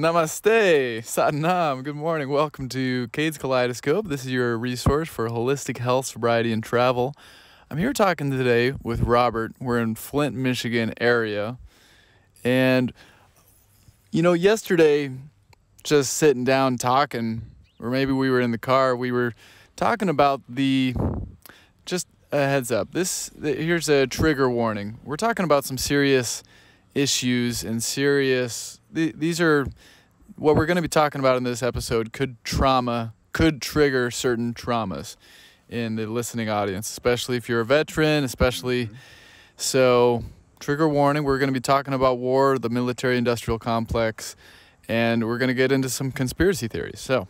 Namaste, Satnam. Good morning. Welcome to Cade's Kaleidoscope. This is your resource for holistic health, sobriety, and travel. I'm here talking today with Robert. We're in Flint, Michigan area. And, yesterday, just sitting down talking, or maybe we were in the car, we were talking about just a heads up. Here's a trigger warning. We're talking about some serious issues and these are what we're going to be talking about in this episode could trigger certain traumas in the listening audience, especially if you're a veteran, So trigger warning, we're going to be talking about war, the military industrial complex, and we're going to get into some conspiracy theories. So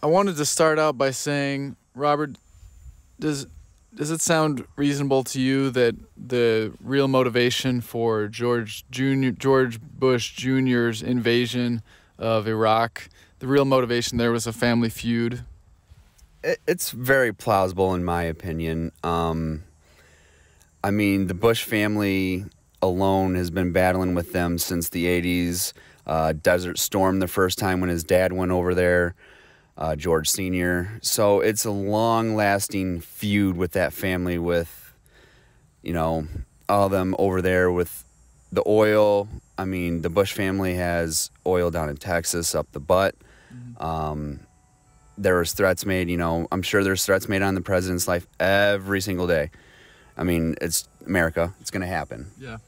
I wanted to start out by saying, Robert, does it sound reasonable to you that the real motivation for George Bush Jr.'s invasion of Iraq, the real motivation there was a family feud? It's very plausible in my opinion. The Bush family alone has been battling with them since the 80s. Desert Storm the first time when his dad went over there. George Sr. So it's a long-lasting feud with that family with, all of them over there with the oil. The Bush family has oil down in Texas up the butt. There was threats made, I'm sure there's threats made on the president's life every single day. It's America. It's going to happen. Yeah.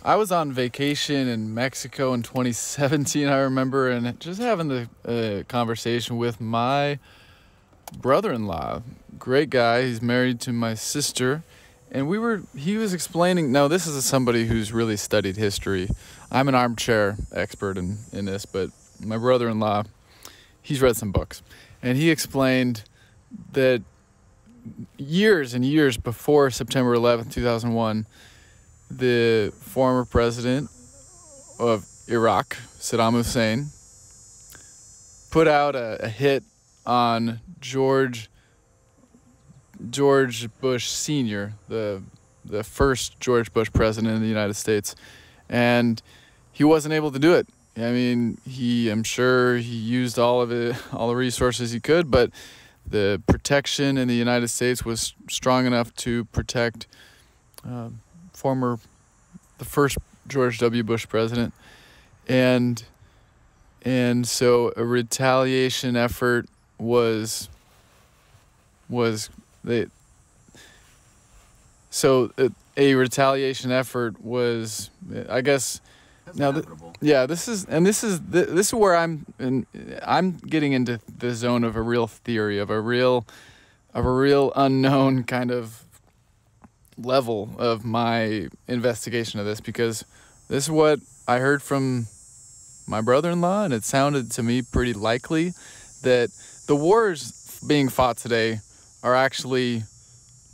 I was on vacation in Mexico in 2017, I remember, and just having the conversation with my brother-in-law. Great guy. He's married to my sister. And he was explaining, now this is somebody who's really studied history. I'm an armchair expert in this, but my brother-in-law, he's read some books. And he explained that years and years before September 11th, 2001, the former president of Iraq, Saddam Hussein, put out a hit on George Bush Sr., the first George Bush president of the United States, and he wasn't able to do it. I'm sure he used all the resources he could, but the protection in the United States was strong enough to protect the first George W. Bush president, and so a retaliation effort was a retaliation effort was, I guess. Now, this is where I'm getting into the zone of a real theory, of a real unknown kind of level of my investigation of this, because this is what I heard from my brother-in-law, and it sounded to me pretty likely that the wars being fought today are actually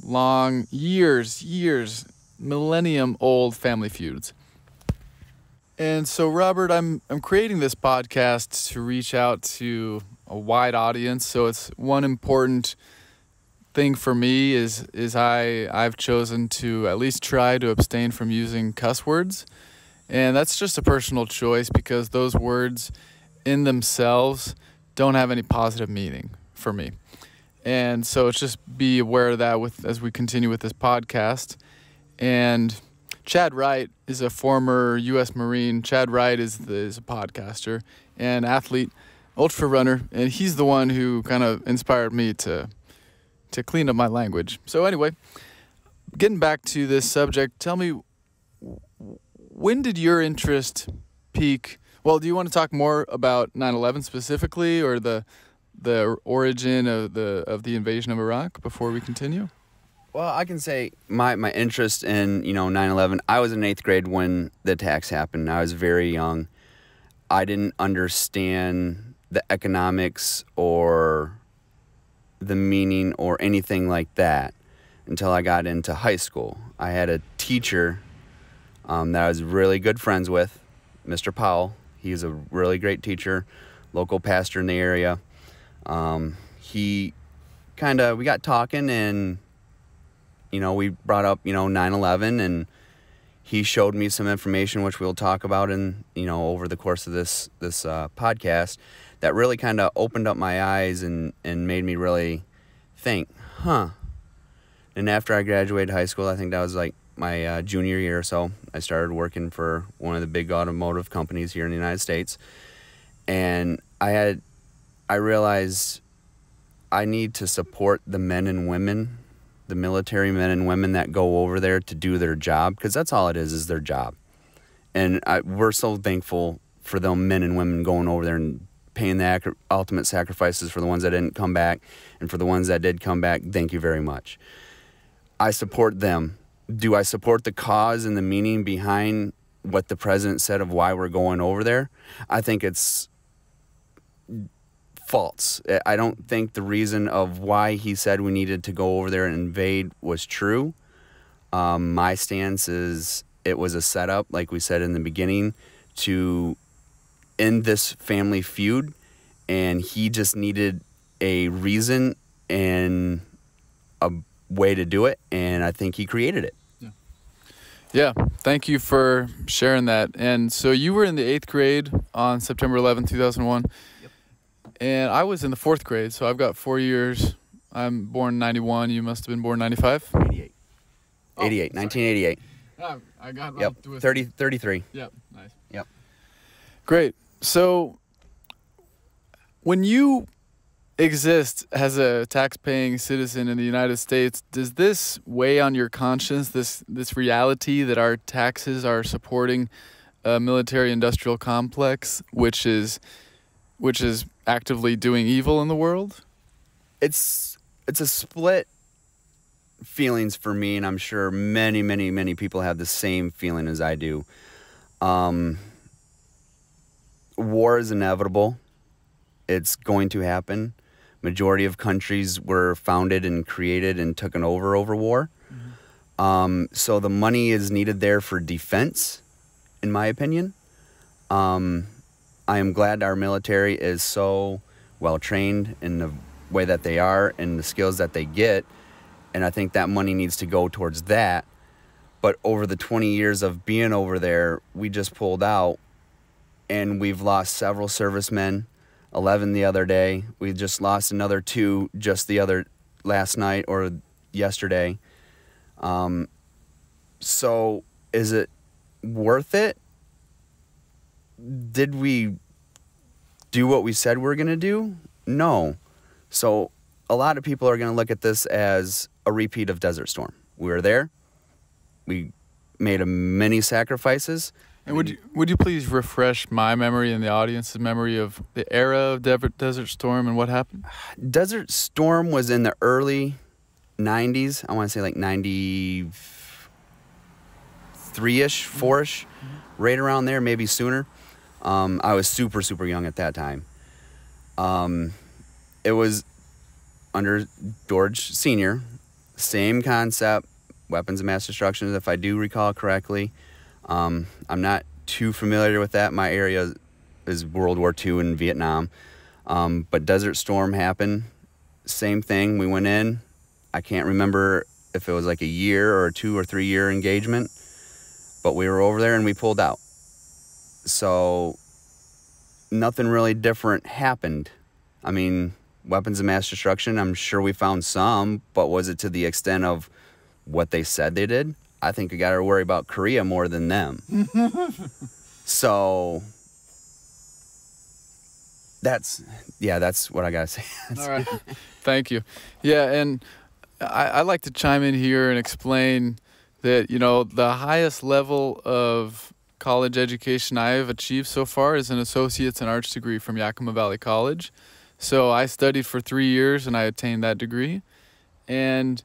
long, years, millennium-old family feuds. And so, Robert, I'm creating this podcast to reach out to a wide audience, so it's one important thing for me is I've chosen to at least try to abstain from using cuss words, and that's just a personal choice because those words in themselves don't have any positive meaning for me. And so it's just be aware of that as we continue with this podcast. And Chad Wright is a former U.S. Marine. Chad Wright is a podcaster and athlete, ultra runner, and he's the one who kind of inspired me to clean up my language. So anyway, getting back to this subject, tell me, when did your interest peak? Well, do you want to talk more about 9/11 specifically, or the origin of the invasion of Iraq before we continue? Well, I can say my interest in 9/11. I was in 8th grade when the attacks happened. I was very young. I didn't understand the economics or the meaning or anything like that until I got into high school. I had a teacher that I was really good friends with, Mr. Powell. He's a really great teacher, local pastor in the area. We got talking, and we brought up 9/11, and he showed me some information, which we'll talk about in, over the course of this podcast, that really kind of opened up my eyes and made me really think, And after I graduated high school, I think that was like my junior year or so, I started working for one of the big automotive companies here in the United States. And I realized I need to support the men and women, the military men and women that go over there to do their job, because that's all it is their job. And we're so thankful for the men and women going over there and paying the ultimate sacrifices for the ones that didn't come back, and for the ones that did come back, thank you very much. I support them. Do I support the cause and the meaning behind what the president said of why we're going over there? I think it's false. I don't think the reason of why he said we needed to go over there and invade was true. My stance is it was a setup, like we said in the beginning, to end this family feud, and he just needed a reason and a way to do it, and I think he created it. Yeah, thank you for sharing that. And so you were in the 8th grade on September 11, 2001. Yep. And I was in the 4th grade, so I've got 4 years. I'm born 91. You must have been born 95? 88. 88, 1988. I got yep. 33. Yep, nice. Yep. Great. So when you exist as a tax-paying citizen in the United States, does this weigh on your conscience, this reality that our taxes are supporting a military-industrial complex, which is actively doing evil in the world? It's a split feelings for me, and I'm sure many, many, many people have the same feeling as I do. War is inevitable. It's going to happen. Majority of countries were founded and created and taken over war. Mm-hmm. So the money is needed there for defense, in my opinion. I am glad our military is so well trained in the way that they are and the skills that they get, and I think that money needs to go towards that. But over the 20 years of being over there, we just pulled out, and we've lost several servicemen. 11 the other day. We just lost another 2 just last night or yesterday. So is it worth it? Did we do what we said we were going to do? No. So a lot of people are going to look at this as a repeat of Desert Storm. We were there. We made many sacrifices. And would you please refresh my memory and the audience's memory of the era of Desert Storm and what happened? Desert Storm was in the early 90s. I want to say like 93-ish, 4-ish, right around there, maybe sooner. I was super, super young at that time. It was under George Sr., same concept, weapons of mass destruction, if I do recall correctly. I'm not too familiar with that. My area is World War II and Vietnam. But Desert Storm happened. Same thing. We went in. I can't remember if it was like a year or a 2 or 3 year engagement. But we were over there and we pulled out. So nothing really different happened. I mean, weapons of mass destruction, I'm sure we found some. But was it to the extent of what they said they did? I think I got to worry about Korea more than them. So that's what I got to say. All right. Thank you. Yeah, and I like to chime in here and explain that, the highest level of college education I have achieved so far is an associate's in arts degree from Yakima Valley College. So I studied for 3 years and I attained that degree. And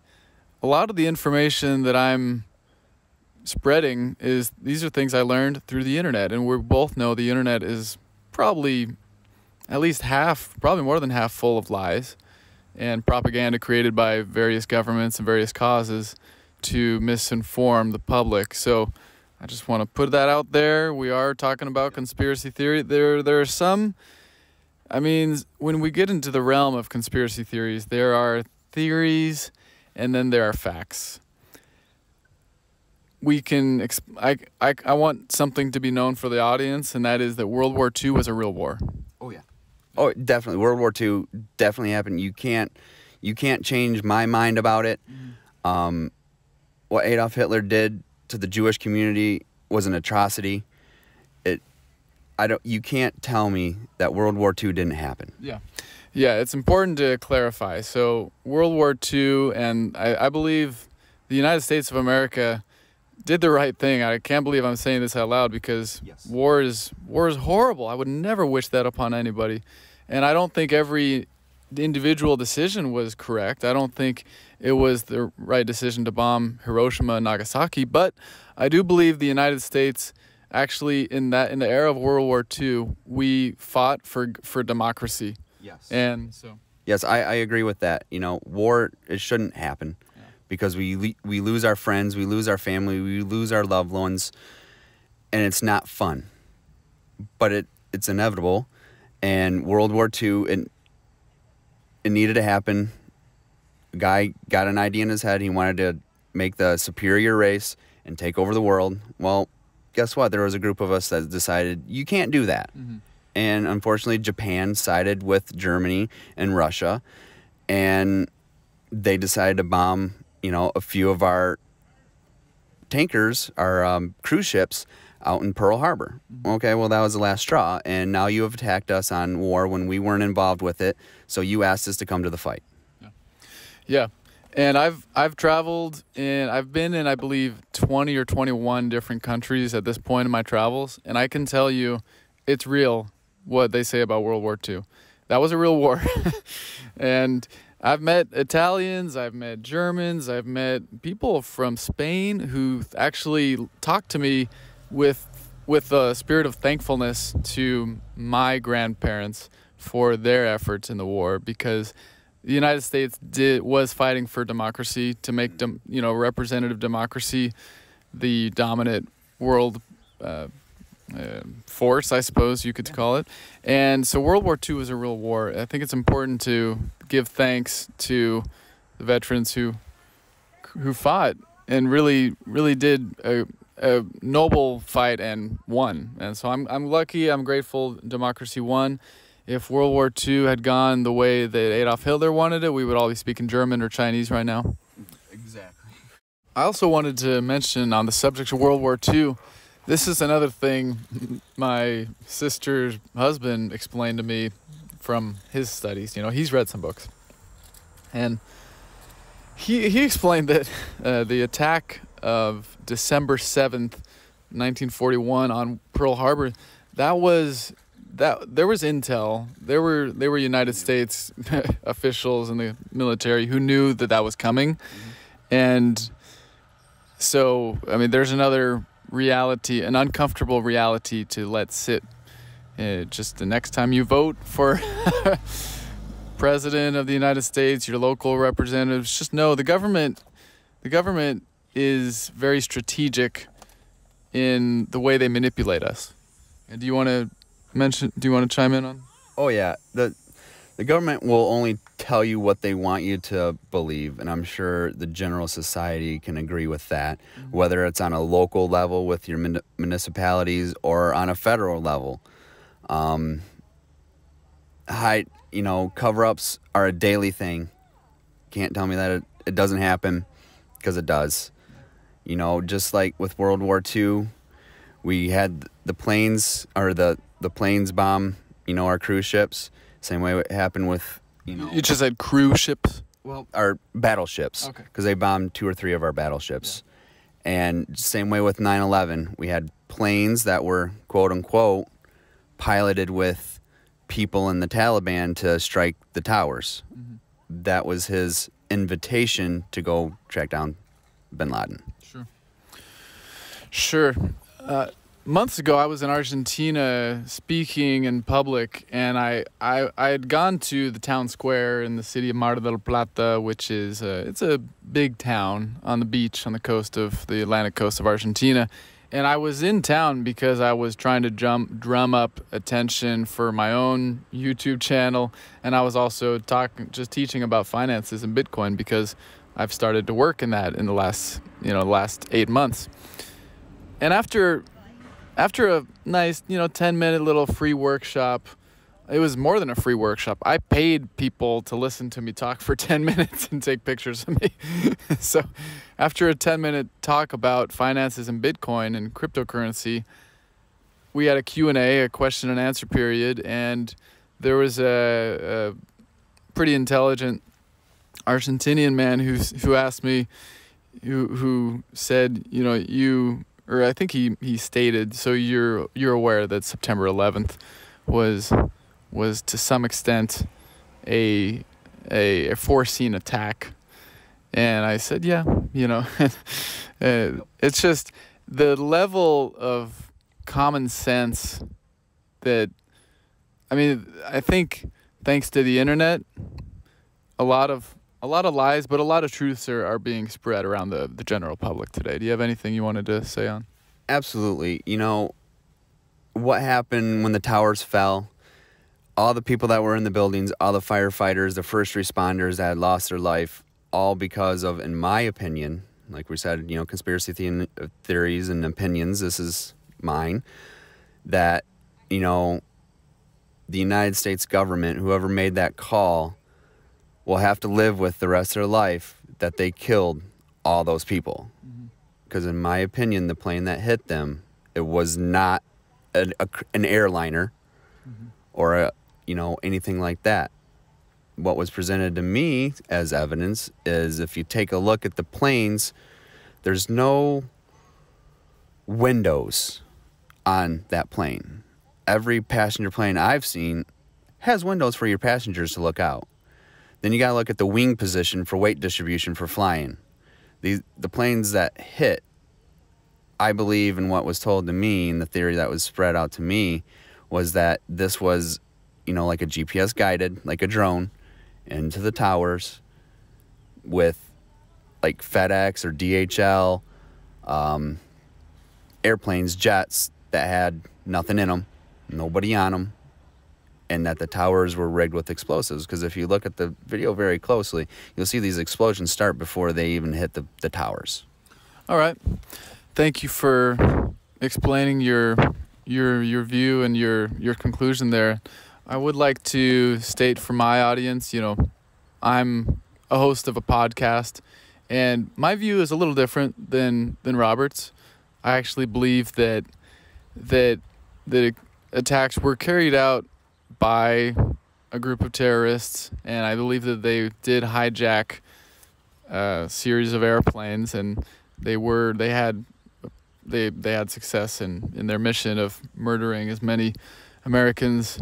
a lot of the information that I'm spreading these are things I learned through the internet, and we both know the internet is probably at least probably more than half full of lies and propaganda created by various governments and various causes to misinform the public. So I just want to put that out there. We are talking about conspiracy theory. There are some, when we get into the realm of conspiracy theories, there are theories and then there are facts. we can I want something to be known for the audience, and that is that World War II was a real war. Oh yeah. Oh, definitely. World War II definitely happened. You can't change my mind about it. What Adolf Hitler did to the Jewish community was an atrocity. You can't tell me that World War II didn't happen. Yeah, it's important to clarify. So World War II, and I believe the United States of America did the right thing. I can't believe I'm saying this out loud, because Yes. war is horrible. I would never wish that upon anybody. And I don't think every individual decision was correct. I don't think it was the right decision to bomb Hiroshima and Nagasaki, but I do believe the United States actually in the era of World War II, we fought for democracy. Yes. And so Yes, I agree with that. War, it shouldn't happen, because we lose our friends, we lose our family, we lose our loved ones, and it's not fun. But it's inevitable, and World War II, it needed to happen. A guy got an idea in his head. He wanted to make the superior race and take over the world. Well, guess what? There was a group of us that decided you can't do that. Mm-hmm. And unfortunately, Japan sided with Germany and Russia, and they decided to bomb, a few of our tankers, our cruise ships out in Pearl Harbor. Mm-hmm. Okay, well, that was the last straw, and now you have attacked us on war when we weren't involved with it, so you asked us to come to the fight. Yeah. And I've traveled I've been in, I believe, 20 or 21 different countries at this point in my travels, and I can tell you it's real what they say about World War II. That was a real war. And I've met Italians, I've met Germans, I've met people from Spain who actually talked to me with a spirit of thankfulness to my grandparents for their efforts in the war, because the United States was fighting for democracy, to make representative democracy the dominant world force, I suppose you could call it. And so World War II was a real war. I think it's important to give thanks to the veterans who fought and really did a noble fight and won. And so I'm lucky, I'm grateful democracy won. If World War II had gone the way that Adolf Hitler wanted it, we would all be speaking German or Chinese right now. Exactly. I also wanted to mention, on the subject of World War II, this is another thing my sister's husband explained to me from his studies. He's read some books. And he explained that the attack of December 7th, 1941 on Pearl Harbor, there was intel. There were United States officials in the military who knew that was coming. Mm-hmm. And so, there's another reality, an uncomfortable reality to let sit. Just the next time you vote for President of the United States, your local representatives, just know the government is very strategic in the way they manipulate us. And do you want to chime in on? Oh yeah, the government will only tell you what they want you to believe, and I'm sure the general society can agree with that, mm-hmm. whether it's on a local level with your municipalities or on a federal level. Cover-ups are a daily thing. Can't tell me that it doesn't happen, because it does. Just like with World War II, we had the planes, or the planes bomb, our cruise ships. Same way it happened with, You just said cruise ships? Well, our battleships. Okay. Because they bombed 2 or 3 of our battleships. Yeah. And same way with 9/11. We had planes that were, quote unquote, piloted with people in the Taliban to strike the towers. Mm-hmm. That was his invitation to go track down bin Laden. Sure. Months ago, I was in Argentina speaking in public, and I had gone to the town square in the city of Mar del Plata, which is it's a big town on the beach on the coast of the Atlantic coast of Argentina. And I was in town because I was trying to drum up attention for my own YouTube channel, and I was also teaching about finances and Bitcoin, because I've started to work in that in the last 8 months. And after a nice 10-minute little free workshop, it was more than a free workshop. I paid people to listen to me talk for 10 minutes and take pictures of me. So after a 10-minute talk about finances and Bitcoin and cryptocurrency, we had a Q&A, a question and answer period, and there was a pretty intelligent Argentinian man who asked me, who said, or I think he stated, so you're aware that September 11th was to some extent a foreseen attack. And I said, yeah, it's just the level of common sense that, I think thanks to the internet, a lot of lies, but a lot of truths are being spread around the general public today. Do you have anything you wanted to say on? Absolutely. What happened when the towers fell? All the people that were in the buildings, all the firefighters, the first responders that had lost their life, all because of, in my opinion, like we said, conspiracy theories and opinions, this is mine, that, the United States government, whoever made that call, will have to live with the rest of their life that they killed all those people. Because in my opinion, the plane that hit them, it was not an airliner or anything like that. What was presented to me as evidence is, if you take a look at the planes, there's no windows on that plane. Every passenger plane I've seen has windows for your passengers to look out. Then you got to look at the wing position for weight distribution for flying. The planes that hit, I believe, in what was told to me, and the theory that was spread out to me, was that this was, like a GPS guided, like a drone, into the towers with like FedEx or DHL airplanes, jets that had nothing in them, nobody on them, and that the towers were rigged with explosives. Because if you look at the video very closely, you'll see these explosions start before they even hit the towers. All right. Thank you for explaining your view and your conclusion there. I would like to state for my audience, I'm a host of a podcast, and my view is a little different than Robert's. I actually believe that the attacks were carried out by a group of terrorists, and I believe that they did hijack a series of airplanes, and they had success in their mission of murdering as many Americans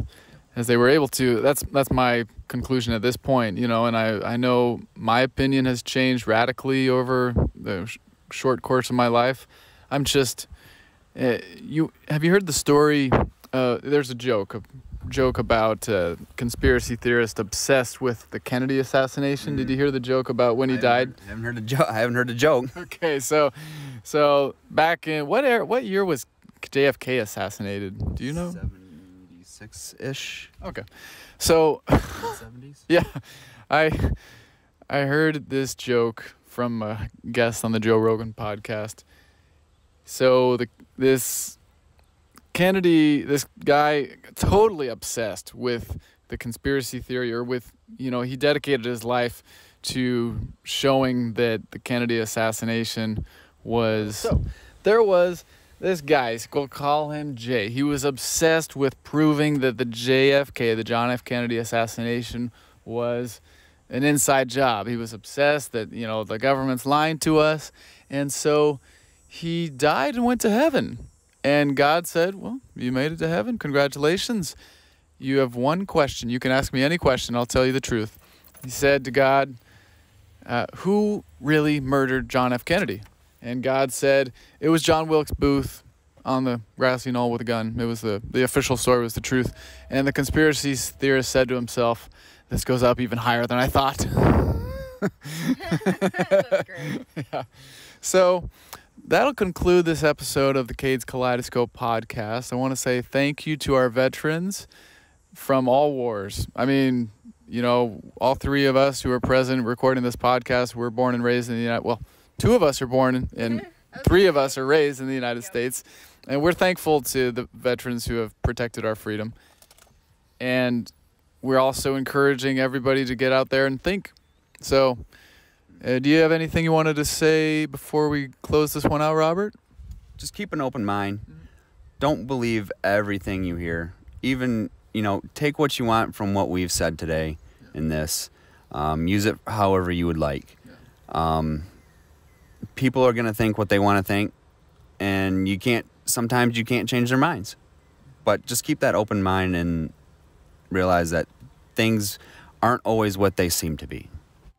as they were able to. That's my conclusion at this point, and I know my opinion has changed radically over the short course of my life. I'm just have you heard the story? There's a joke about a conspiracy theorist obsessed with the Kennedy assassination. Did you hear the joke about when he died? I haven't heard the joke. Okay, so back in what year was JFK assassinated? Do you know? 76-ish. Okay, so 70s. Yeah, I heard this joke from a guest on the Joe Rogan podcast. So this guy totally obsessed with the conspiracy theory, or with, he dedicated his life to showing that the Kennedy assassination was... So there was this guy, we'll call him Jay. He was obsessed with proving that the JFK, the John F. Kennedy assassination, was an inside job. He was obsessed that, the government's lying to us. And so he died and went to heaven. And God said, well, you made it to heaven. Congratulations. You have one question. You can ask me any question. I'll tell you the truth. He said to God, who really murdered John F. Kennedy? And God said, it was John Wilkes Booth on the grassy knoll with a gun. It was the official story, was the truth. And the conspiracy theorist said to himself, this goes up even higher than I thought. That's great. Yeah. So that'll conclude this episode of the Cades Kaleidoscope podcast. I want to say thank you to our veterans from all wars. all three of us who are present recording this podcast, we're born and raised in the United. Well, two of us are born and three of us are raised in the United States. And we're thankful to the veterans who have protected our freedom. And we're also encouraging everybody to get out there and think. So, do you have anything you wanted to say before we close this one out, Robert? Just keep an open mind. Don't believe everything you hear. Even, take what you want from what we've said today in this. Use it however you would like. People are going to think what they want to think, and sometimes you can't change their minds. But just keep that open mind and realize that things aren't always what they seem to be.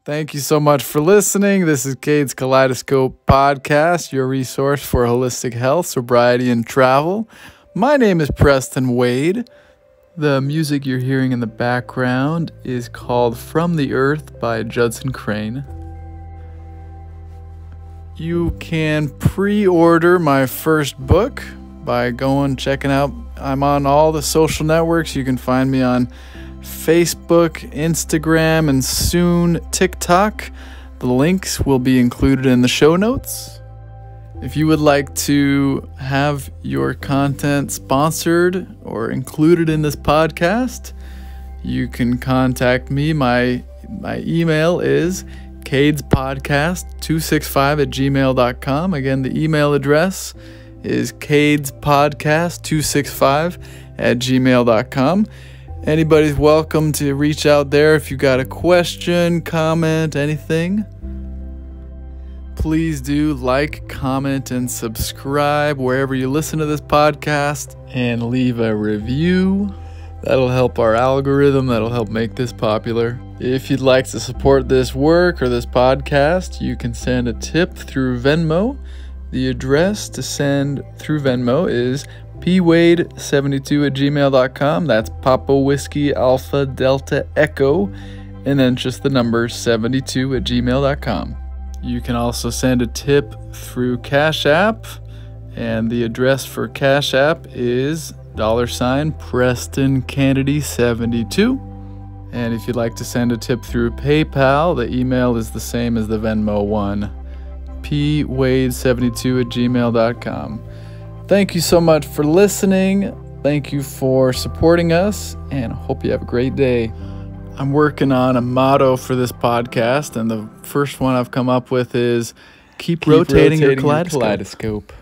Thank you so much for listening. This is Cade's Kaleidoscope Podcast, your resource for holistic health, sobriety, and travel. My name is Preston Wade. The music you're hearing in the background is called From the Earth by Judson Crane. You can pre-order my first book by checking out. I'm on all the social networks. You can find me on Facebook, Instagram, and soon TikTok. The links will be included in the show notes. If you would like to have your content sponsored or included in this podcast, you can contact me. My email is cadespodcast265@gmail.com. Again, the email address is cadespodcast265@gmail.com. Anybody's welcome to reach out there if you got a question, comment, anything. Please do like, comment, and subscribe wherever you listen to this podcast, and leave a review. That'll help our algorithm. That'll help make this popular. If you'd like to support this work or this podcast, you can send a tip through Venmo. The address to send through Venmo is pwade72@gmail.com. That's Papa Whiskey Alpha Delta Echo, and then just the number 72@gmail.com. You can also send a tip through Cash App, and the address for Cash App is $Preston Kennedy 72. And if you'd like to send a tip through PayPal, the email is the same as the Venmo one, pwade72@gmail.com. Thank you so much for listening. Thank you for supporting us, and hope you have a great day. I'm working on a motto for this podcast, and the first one I've come up with is keep rotating your kaleidoscope.